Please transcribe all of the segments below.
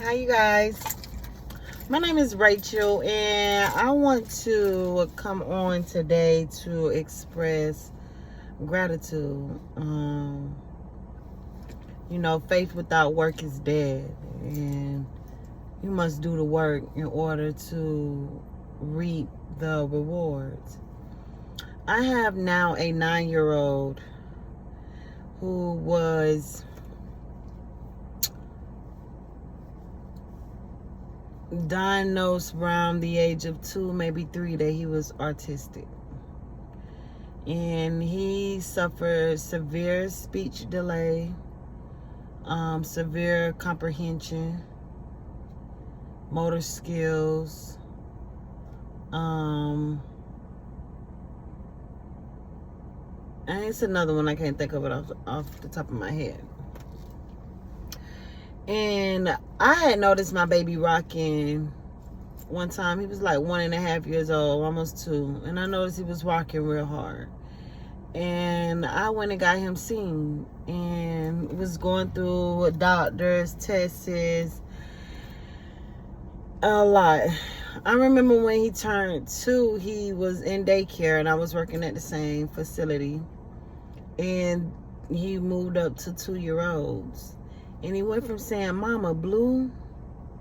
Hi you guys, my name is Rachel and I want to come on today to express gratitude. Faith without work is dead, and you must do the work in order to reap the rewards. I have now a 9-year-old who was diagnosed around the age of 2, maybe 3, that he was autistic. And he suffered severe speech delay, severe comprehension, motor skills, and it's another one I can't think of it off the top of my head. And I had noticed my baby rocking one time. He was like 1.5 years old, almost 2. And I noticed he was rocking real hard. And I went and got him seen. And was going through doctors, tests, a lot. I remember when he turned 2, he was in daycare and I was working at the same facility. And he moved up to 2-year-olds. And he went from saying, "Mama, blue."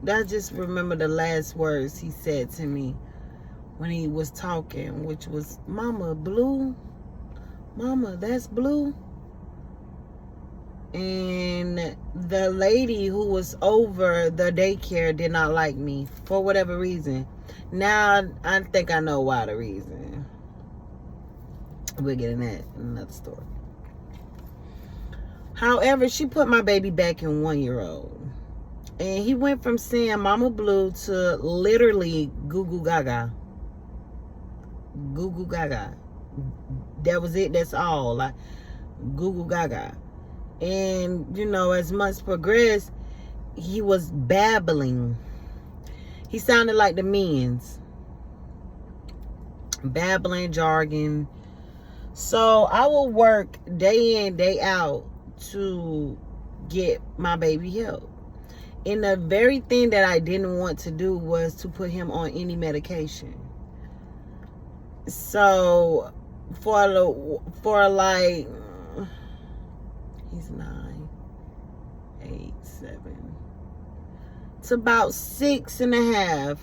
I just remember the last words he said to me when he was talking, which was, "Mama, blue. Mama, that's blue." And the lady who was over the daycare did not like me for whatever reason. Now I think I know why the reason. We'll get in that in another story. However, she put my baby back in 1-year-old. And he went from saying "Mama Blue" to literally "Goo Goo Gaga." Goo Goo Gaga. That was it. That's all. Like, Goo Goo Gaga. And, as months progressed, he was babbling. He sounded like the Minions. Babbling, jargon. So I will work day in, day out to get my baby help. And the very thing that I didn't want to do was to put him on any medication. So for like, he's 9, 8, 7. It's about 6.5.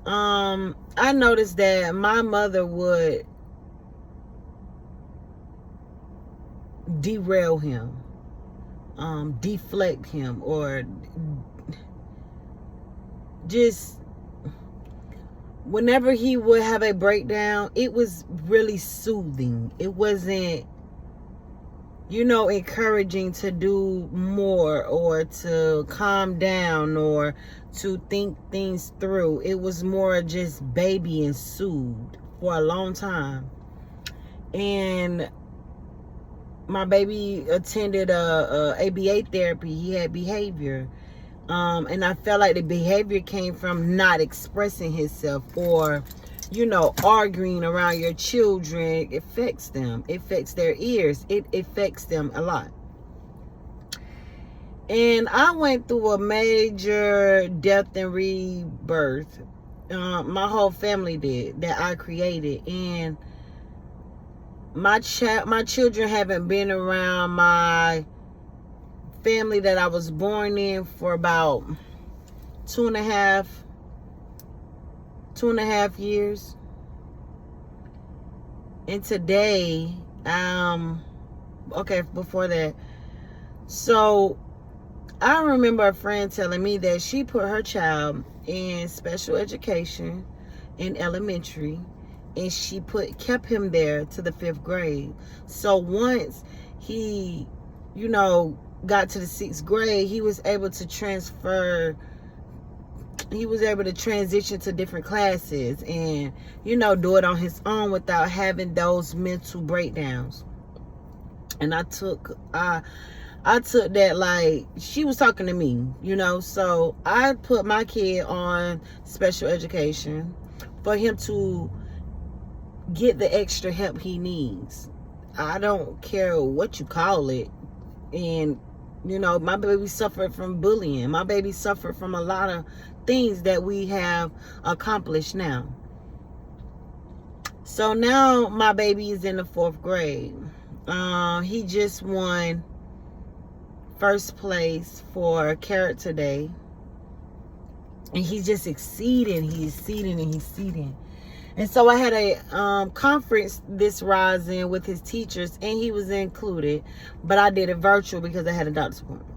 I noticed that my mother would derail him, deflect him, or just whenever he would have a breakdown, it was really soothing. It wasn't, encouraging to do more or to calm down or to think things through. It was more just baby and soothed for a long time. And my baby attended a ABA therapy. He had behavior. And I felt like the behavior came from not expressing himself or, arguing around your children. It affects them. It affects their ears. It affects them a lot. And I went through a major death and rebirth. My whole family did, that I created. And my children haven't been around my family that I was born in for about 2.5 years. And today, before that, so I remember a friend telling me that she put her child in special education in elementary, and she kept him there to the 5th grade. So once he, got to the 6th grade, he was able to transfer. He was able to transition to different classes and, do it on his own without having those mental breakdowns. And I took that like she was talking to me, So I put my kid on special education for him to get the extra help he needs. I don't care what you call it. And You know, my baby suffered from bullying. My baby suffered from a lot of things that we have accomplished now. So now my baby is in the 4th grade. He just won first place for Character Day. And he's just exceeding. He's exceeding and he's exceeding. And so I had a conference this rising with his teachers, and he was included. But I did it virtual because I had a doctor's appointment.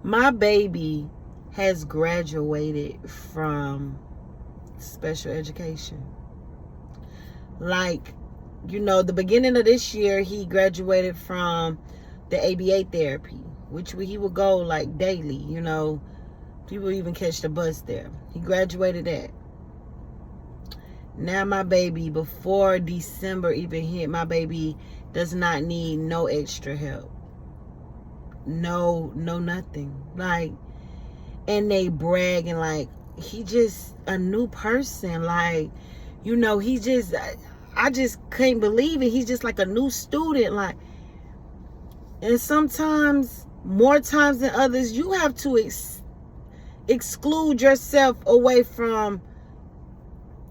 My baby has graduated from special education. Like, you know, the beginning of this year, he graduated from the ABA therapy, which he would go like daily, you know. People even catch the bus there. He graduated that. Now my baby, before December even hit, my baby does not need no extra help. No nothing. Like, and they bragging like he just a new person. Like, you know, he just, I just couldn't believe it. He's just like a new student. Like, and sometimes, more times than others, you have to exclude yourself away from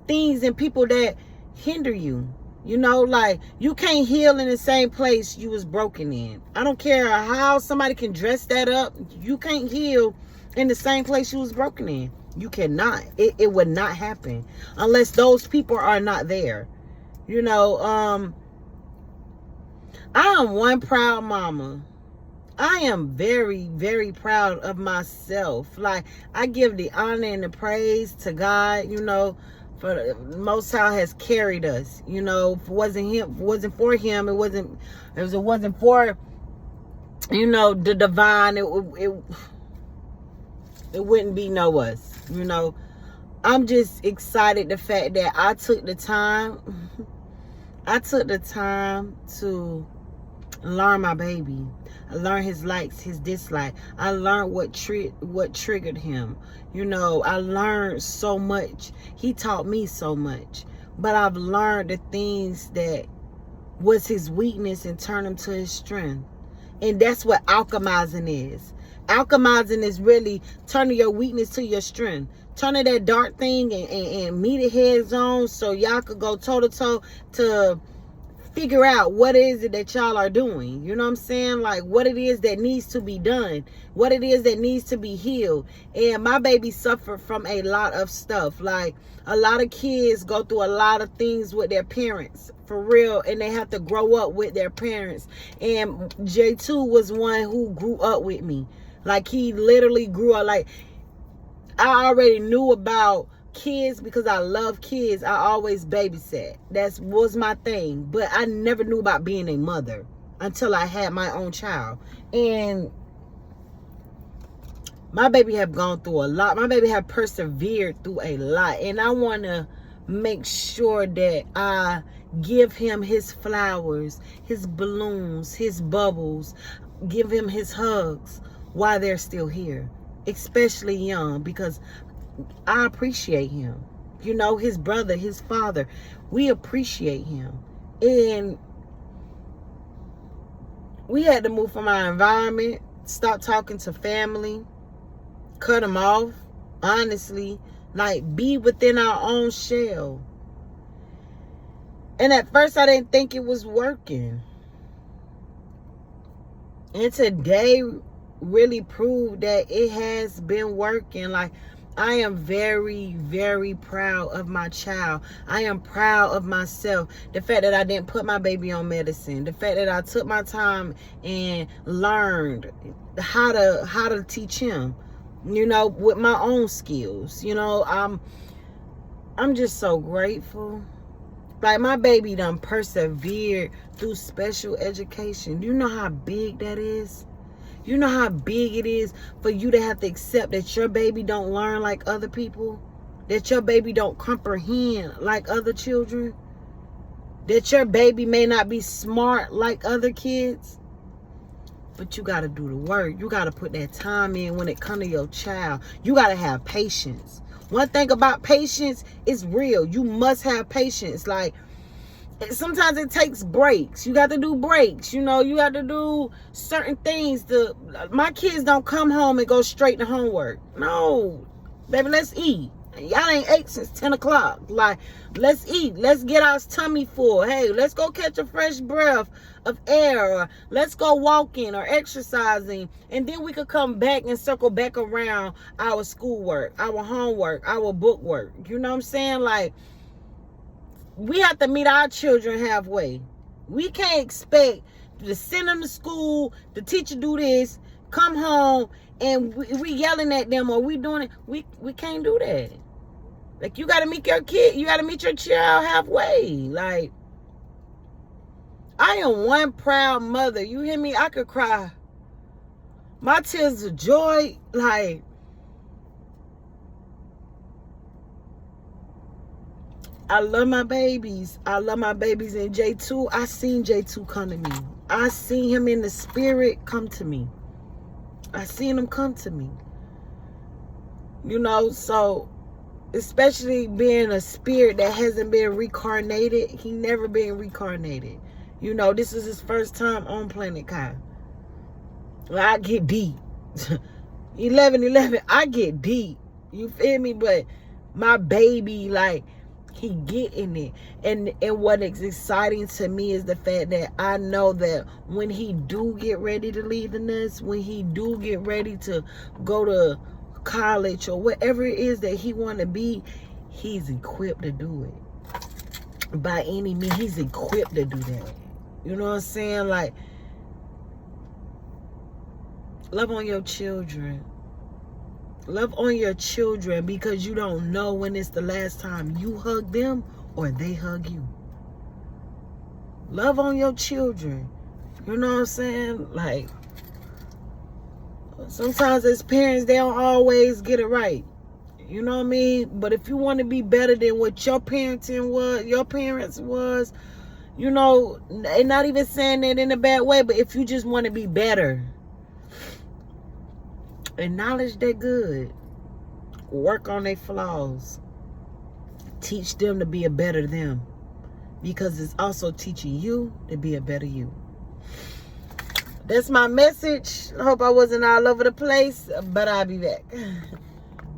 things and people that hinder you. You know, like, you can't heal in the same place you was broken in. I don't care how somebody can dress that up. You can't heal in the same place you was broken in. You cannot. It would not happen unless those people are not there. You know, I am one proud mama. I am very, very proud of myself. Like, I give the honor and the praise to God, you know, for the Most High has carried us. You know, if it wasn't for him, it wasn't for, you know, the divine, it wouldn't be no us, you know. I'm just excited the fact that I took the time to learn my baby. I learned his likes, his dislikes. I learned what triggered him. You know, I learned so much. He taught me so much. But I've learned the things that was his weakness and turned him to his strength. And that's what alchemizing is. Alchemizing is really turning your weakness to your strength. Turning that dark thing and meet it heads on so y'all could go toe to toe to figure out what is it that y'all are doing. You know what I'm saying? Like, what it is that needs to be done. What it is that needs to be healed. And my baby suffered from a lot of stuff. Like, a lot of kids go through a lot of things with their parents. For real. And they have to grow up with their parents. And J2 was one who grew up with me. Like, he literally grew up. Like, I already knew about kids because I love kids. I always babysat. That was my thing. But I never knew about being a mother until I had my own child. And my baby have gone through a lot. My baby have persevered through a lot. And I want to make sure that I give him his flowers, his balloons, his bubbles. Give him his hugs while they're still here. Especially young, because I appreciate him. You know, his brother, his father, we appreciate him. And we had to move from our environment, stop talking to family, cut them off, honestly, like be within our own shell. And at first I didn't think it was working. And today really proved that it has been working. Like, I am very, very proud of my child. I am proud of myself. The fact that I didn't put my baby on medicine. The fact that I took my time and learned how to teach him, you know, with my own skills. You know, I'm just so grateful. Like, my baby done persevered through special education. You know how big that is? You know how big it is for you to have to accept that your baby don't learn like other people? That your baby don't comprehend like other children? That your baby may not be smart like other kids? But you got to do the work. You got to put that time in when it comes to your child. You got to have patience. One thing about patience is real. You must have patience. Like, sometimes it takes breaks. You got to do breaks. You know, you got to do certain things. My kids don't come home and go straight to homework. No, baby, let's eat. Y'all ain't ate since 10 o'clock. Like, let's eat. Let's get our tummy full. Hey, let's go catch a fresh breath of air. Or let's go walking or exercising. And then we could come back and circle back around our schoolwork, our homework, our book work. You know what I'm saying? Like, we have to meet our children halfway. We can't expect to send them to school, the teacher do this, come home, and we yelling at them or we doing it. We can't do that. Like, you got to meet your kid. You got to meet your child halfway. Like, I am one proud mother. You hear me? I could cry. My tears of joy. Like, I love my babies. I love my babies. And J2, I seen J2 come to me. I seen him in the spirit come to me. I seen him come to me. You know, so especially being a spirit that hasn't been reincarnated. He never been reincarnated. You know, this is his first time on planet Kai. I get deep. 11-11, I get deep. You feel me? But my baby, like, he getting it. And what is exciting to me is the fact that I know that when he do get ready to leave the nest, when he do get ready to go to college or whatever it is that he want to be, he's equipped to do it. By any means, he's equipped to do that. You know what I'm saying? Like, love on your children. Love on your children, because you don't know when it's the last time you hug them or they hug you. Love on your children. You know what I'm saying? Like, sometimes as parents, they don't always get it right. You know what I mean? But if you want to be better than what your parents was, you know, and not even saying that in a bad way, but if you just want to be better, acknowledge their good. Work on their flaws. Teach them to be a better them. Because it's also teaching you to be a better you. That's my message. I hope I wasn't all over the place, but I'll be back.